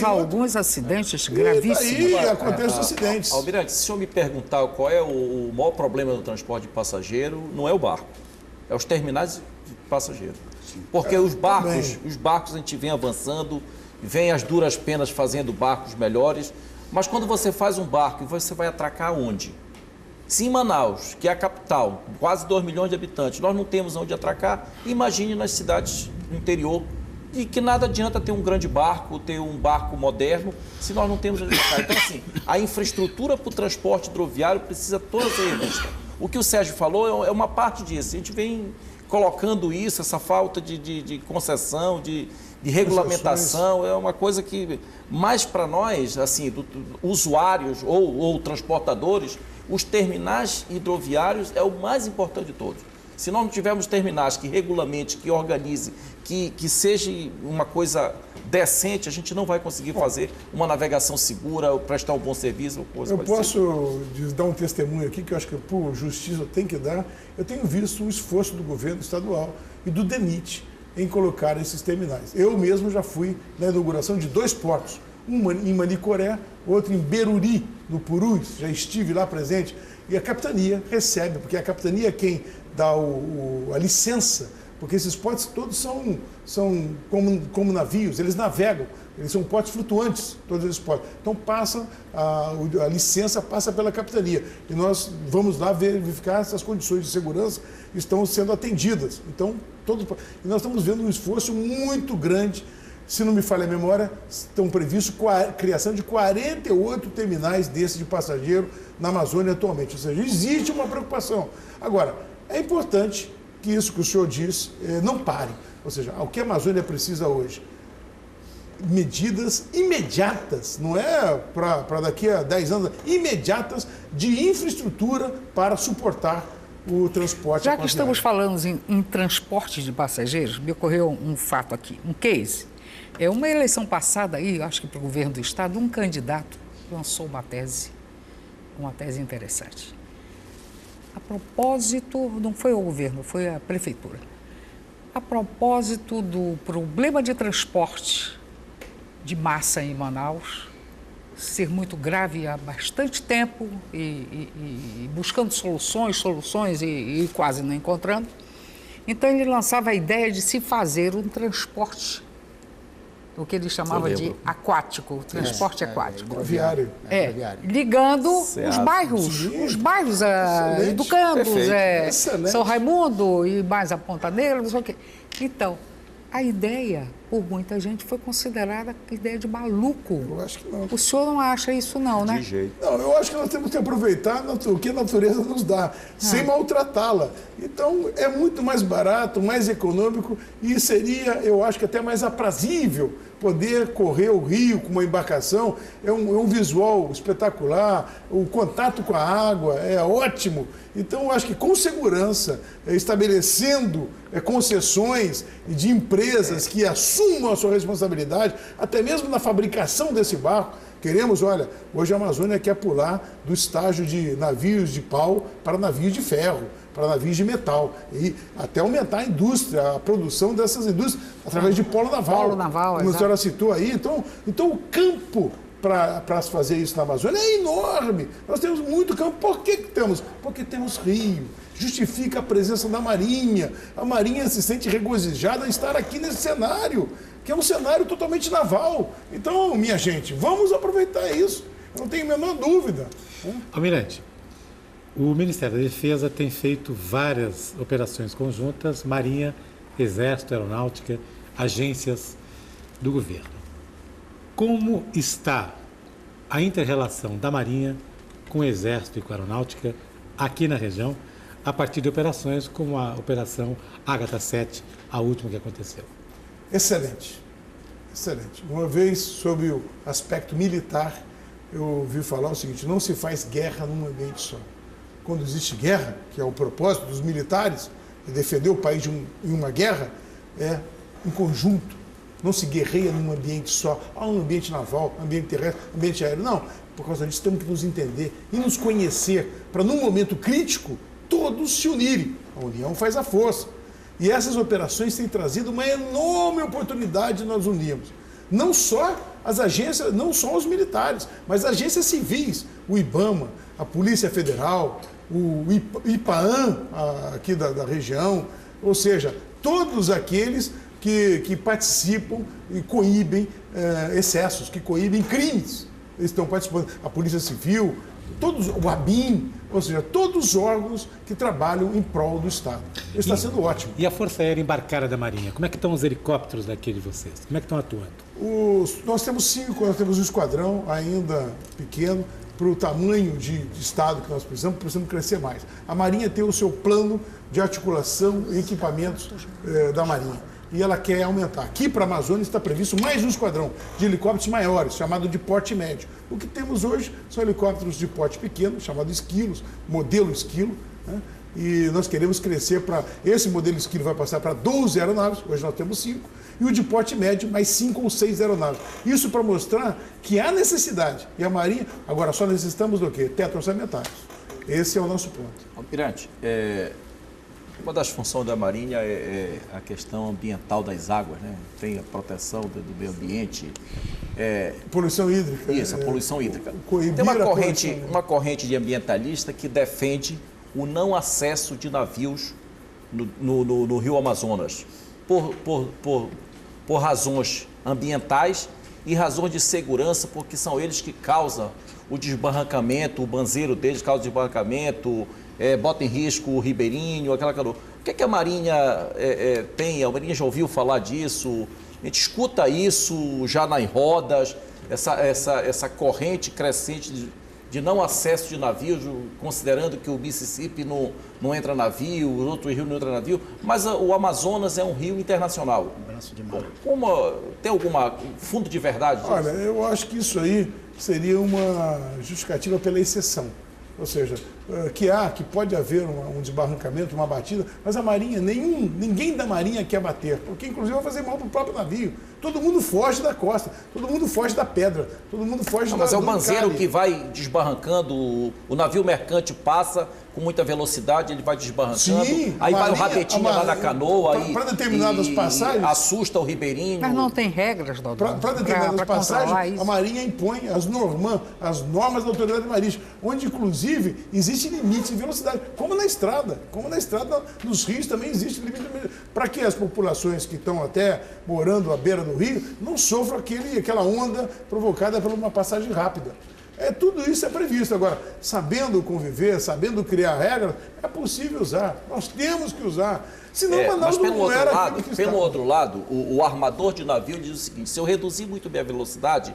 alguns acidentes gravíssimos. E aí acontecem acidentes. Almirante, se o senhor me perguntar qual é o maior problema do transporte de passageiro, não é o barco, é os terminais de passageiro. Porque os barcos a gente vem avançando, vem as duras penas fazendo barcos melhores. Mas quando você faz um barco, você vai atracar onde? Se em Manaus, que é a capital, quase 2 milhões de habitantes, nós não temos onde atracar, imagine nas cidades do interior. E que nada adianta ter um grande barco, ter um barco moderno, se nós não temos onde atracar. Então, assim, a infraestrutura para o transporte hidroviário precisa toda ser revista. O que o Sérgio falou é uma parte disso. A gente vem colocando isso, essa falta de concessão, de regulamentação, é uma coisa que, mais para nós, assim, usuários ou transportadores, os terminais hidroviários é o mais importante de todos. Se nós não tivermos terminais que regulamente, que organize, que seja uma coisa decente, a gente não vai conseguir fazer uma navegação segura, prestar um bom serviço. Eu posso dar um testemunho aqui, que eu acho que por justiça tem que dar. Eu tenho visto o esforço do governo estadual e do DENIT em colocar esses terminais. Eu mesmo já fui na inauguração de 2 portos, um em Manicoré, outro em Beruri, no Purus, já estive lá presente, e a capitania recebe, porque a capitania é quem dá a licença, porque esses portos todos são como navios, eles navegam, eles são portos flutuantes, todos esses portos. Então a licença passa pela capitania e nós vamos lá verificar se as condições de segurança estão sendo atendidas. Então, nós estamos vendo um esforço muito grande Se não me falha a memória, estão previstos a criação de 48 terminais desses de passageiro na Amazônia atualmente. Ou seja, existe uma preocupação. Agora, é importante que isso que o senhor diz não pare. Ou seja, o que a Amazônia precisa hoje? Medidas imediatas, não é para daqui a 10 anos, imediatas de infraestrutura para suportar o transporte. Já que estamos falando em transporte de passageiros, me ocorreu um fato aqui, um case. É uma eleição passada aí, acho que para o governo do estado, um candidato lançou uma tese interessante. A propósito, não foi o governo, foi a prefeitura. A propósito do problema de transporte de massa em Manaus ser muito grave há bastante tempo e buscando soluções e quase não encontrando. Então ele lançava a ideia de se fazer um transporte, o que ele chamava de aquático, transporte aquático. Viário. Ligando os bairros Educandos, São Raimundo e mais a Ponta Negra, não sei o quê. Então, a ideia, por muita gente, foi considerada ideia de maluco. Eu acho que não. O senhor não acha isso não, né? De jeito. Não, eu acho que nós temos que aproveitar o que a natureza nos dá, sem maltratá-la. Então, é muito mais barato, mais econômico e seria, eu acho que até mais aprazível poder correr o rio com uma embarcação. É um visual espetacular, o contato com a água é ótimo. Então, eu acho que com segurança, estabelecendo concessões de empresas que assumam a sua responsabilidade, até mesmo na fabricação desse barco. Queremos, olha, hoje a Amazônia quer pular do estágio de navios de pau para navios de ferro, para navios de metal, e até aumentar a indústria, a produção dessas indústrias, através de polo naval. Polo naval, como a senhora citou aí. Então o campo para se fazer isso na Amazônia é enorme. Nós temos muito campo. Por que temos? Porque temos rio. Justifica a presença da Marinha. A Marinha se sente regozijada em estar aqui nesse cenário, que é um cenário totalmente naval. Então, minha gente, vamos aproveitar isso. Eu não tenho a menor dúvida. Almirante, o Ministério da Defesa tem feito várias operações conjuntas, Marinha, Exército, Aeronáutica, agências do governo. Como está a inter-relação da Marinha com o Exército e com a Aeronáutica aqui na região, a partir de operações como a Operação Ágata 7, a última que aconteceu? Excelente, excelente. Uma vez, sobre o aspecto militar, eu ouvi falar o seguinte: não se faz guerra num ambiente só. Quando existe guerra, que é o propósito dos militares, é defender o país em uma guerra, é em conjunto. Não se guerreia num ambiente só, um ambiente naval, ambiente terrestre, ambiente aéreo. Não, por causa disso temos que nos entender e nos conhecer, para num momento crítico, todos se unirem. A união faz a força. E essas operações têm trazido uma enorme oportunidade de nós unirmos. Não só as agências, não só os militares, mas agências civis, o IBAMA, a Polícia Federal, o IPAAN, aqui da região, ou seja, todos aqueles que participam e coíbem excessos, que coíbem crimes. Eles estão participando, a Polícia Civil, o ABIN, ou seja, todos os órgãos que trabalham em prol do Estado. Isso está sendo ótimo. E a Força Aérea Embarcada da Marinha? Como é que estão os helicópteros daqui de vocês? Como é que estão atuando? Nós temos 5, nós temos um esquadrão ainda pequeno, para o tamanho de Estado que nós precisamos crescer mais. A Marinha tem o seu plano de articulação e equipamentos da Marinha. E ela quer aumentar. Aqui para a Amazônia está previsto mais um esquadrão de helicópteros maiores, chamado de porte médio. O que temos hoje são helicópteros de porte pequeno, chamado esquilos, modelo esquilo, né? E nós queremos crescer para... Esse modelo esquilo vai passar para 12 aeronaves, hoje nós temos 5, e o de porte médio, mais 5 ou 6 aeronaves. Isso para mostrar que há necessidade. E a Marinha, agora só necessitamos do quê? Teto orçamentários. Esse é o nosso ponto. Almirante, uma das funções da Marinha é a questão ambiental das águas, né? Tem a proteção do meio ambiente. Poluição hídrica. Isso, a poluição hídrica. Tem uma corrente de ambientalista que defende o não acesso de navios no Rio Amazonas por razões ambientais e razões de segurança, porque são eles que causam o desbarrancamento, o banzeiro deles causa desbarrancamento, bota em risco o ribeirinho, aquela calor. O que a Marinha tem? A Marinha já ouviu falar disso? A gente escuta isso já nas rodas, essa corrente crescente de não acesso de navios, considerando que o Mississippi não entra navio, o outro rio não entra navio, mas o Amazonas é um rio internacional. Um braço de mar. Tem algum fundo de verdade disso? Olha, eu acho que isso aí seria uma justificativa pela exceção. Ou seja, que pode haver um desbarrancamento, uma batida, mas a Marinha, ninguém da Marinha quer bater, porque inclusive vai fazer mal para o próprio navio. Todo mundo foge da costa, todo mundo foge da pedra, todo mundo foge Mas é o do banzeiro encalhe. que vai desbarrancando, o navio mercante passa com muita velocidade, ele vai desbarrancando, Sim, aí vai o Marinha, rabetinho lá da canoa, para determinadas passagens, assusta o ribeirinho. Mas não tem regras, doutor? Para determinadas passagens, isso. a Marinha impõe as normas da autoridade marítima, onde inclusive existe limite de velocidade, como na estrada, nos rios também existe limite de velocidade, para que as populações que estão até morando à beira do rio não sofram aquela onda provocada por uma passagem rápida. Tudo isso é previsto. Agora, sabendo conviver, sabendo criar regras, é possível usar. Nós temos que usar. Senão, Manaus não era aquilo que pelo estava. outro lado, o armador de navio diz o seguinte: se eu reduzir muito minha velocidade,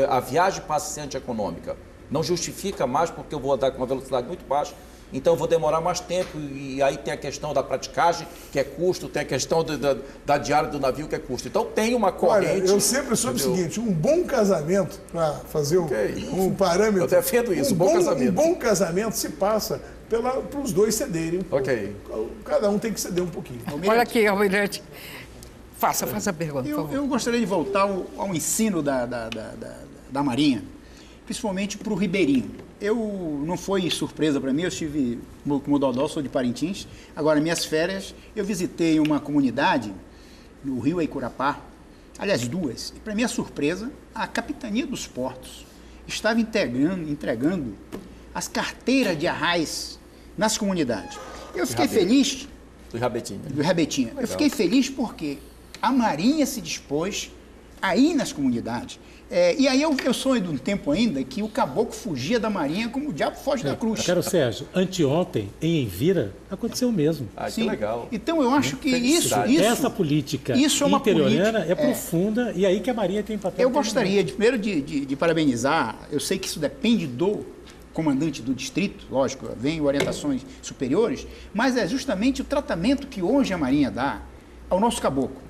a viagem passa a ser antieconômica. Não justifica mais porque eu vou andar com uma velocidade muito baixa, então eu vou demorar mais tempo, e aí tem a questão da praticagem, que é custo, tem a questão da diária do navio, que é custo. Então tem uma corrente... Olha, eu sempre soube o seguinte: um bom casamento, para fazer um parâmetro... Eu defendo isso, um bom casamento. Um bom casamento se passa para os dois cederem um pouco. Ok. Cada um tem que ceder um pouquinho. Olha aqui, Almirante. Faça a pergunta, por favor. Eu gostaria de voltar ao ensino da Marinha, principalmente para o ribeirinho. Não foi surpresa para mim, eu estive como Dodó, sou de Parintins. Agora, minhas férias, eu visitei uma comunidade no Rio Aicurapá, aliás, duas. E, para minha surpresa, a Capitania dos Portos estava entregando as carteiras de arrais nas comunidades. Eu fiquei feliz... Do Rabetinho. Do Rabetinho. Eu fiquei feliz porque a Marinha se dispôs a ir nas comunidades. E aí eu sonho de um tempo ainda que o caboclo fugia da Marinha como o diabo foge da cruz. Cara, Sérgio, anteontem, em Envira, aconteceu o mesmo. Que legal. Então eu acho que essa política é uma interiorana política, é profunda, e aí que a Marinha tem papel. Eu gostaria, primeiro, de parabenizar. Eu sei que isso depende do comandante do distrito, lógico, vem orientações superiores, mas é justamente o tratamento que hoje a Marinha dá ao nosso caboclo.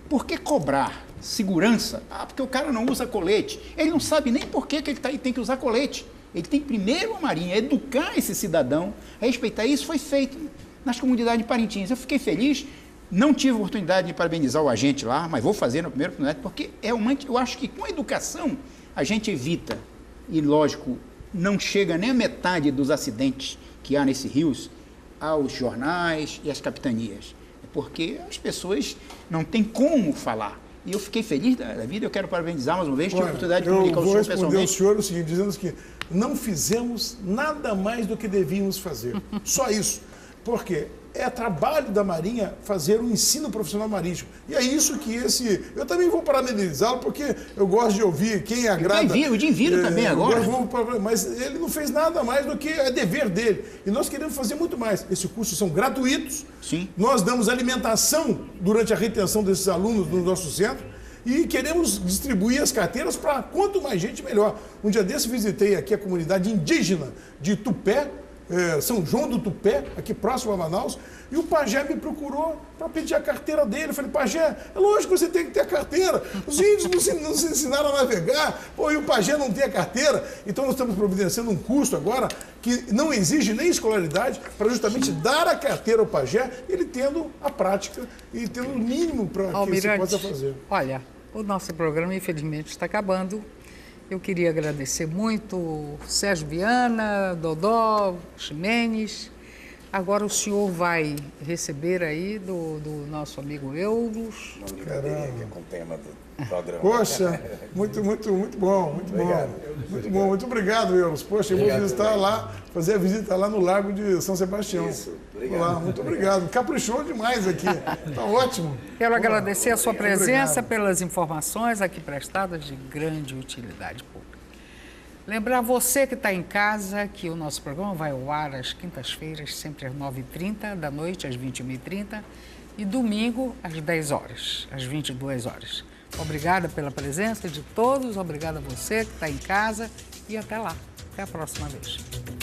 Por que cobrar segurança? Porque o cara não usa colete. Ele não sabe nem por que ele tem que usar colete. Ele tem primeiro a Marinha educar esse cidadão a respeitar. Isso foi feito nas comunidades de Parintins. Eu fiquei feliz, não tive a oportunidade de parabenizar o agente lá, mas vou fazer na primeira oportunidade, porque eu acho que com a educação a gente evita, e lógico, não chega nem a metade dos acidentes que há nesses rios aos jornais e às capitanias. Porque as pessoas não têm como falar. E eu fiquei feliz da vida, eu quero parabenizar mais uma vez, tive a oportunidade de comunicar o senhor pessoalmente. Eu vou responder ao senhor o seguinte, dizendo que não fizemos nada mais do que devíamos fazer. Só isso. Por quê? É trabalho da Marinha fazer o ensino profissional marítimo. E é isso que eu também vou parabenizá-lo, porque eu gosto de ouvir quem agrada. O de Envira também agora. Mas ele não fez nada mais do que é dever dele. E nós queremos fazer muito mais. Esses cursos são gratuitos. Sim. Nós damos alimentação durante a retenção desses alunos no nosso centro. E queremos distribuir as carteiras para quanto mais gente, melhor. Um dia desse visitei aqui a comunidade indígena de Tupé, São João do Tupé, aqui próximo a Manaus, e o pajé me procurou para pedir a carteira dele. Eu falei: pajé, é lógico que você tem que ter a carteira. Os índios não se ensinaram a navegar, e o pajé não tem a carteira. Então nós estamos providenciando um curso agora que não exige nem escolaridade, para justamente dar a carteira ao pajé, ele tendo a prática e tendo o mínimo para que se possa fazer. Olha, o nosso programa infelizmente está acabando. Eu queria agradecer muito Sérgio Viana, Dodó, Ximenes. Agora o senhor vai receber aí do nosso amigo Euros. Com o tema do programa. Poxa, muito bom, muito bom. Muito bom, muito obrigado, Euros. Poxa, eu vou visitar lá, fazer a visita lá no Lago de São Sebastião. Isso, obrigado. Lá, muito obrigado. Caprichou demais aqui. Tá ótimo. Quero agradecer a sua presença, pelas informações aqui prestadas de grande utilidade pública. Lembrar você que está em casa que o nosso programa vai ao ar às quintas-feiras, sempre às 9h30 da noite, às 21h30, e domingo às 10 horas, às 22 horas. Obrigada pela presença de todos, obrigada a você que está em casa e até lá. Até a próxima vez.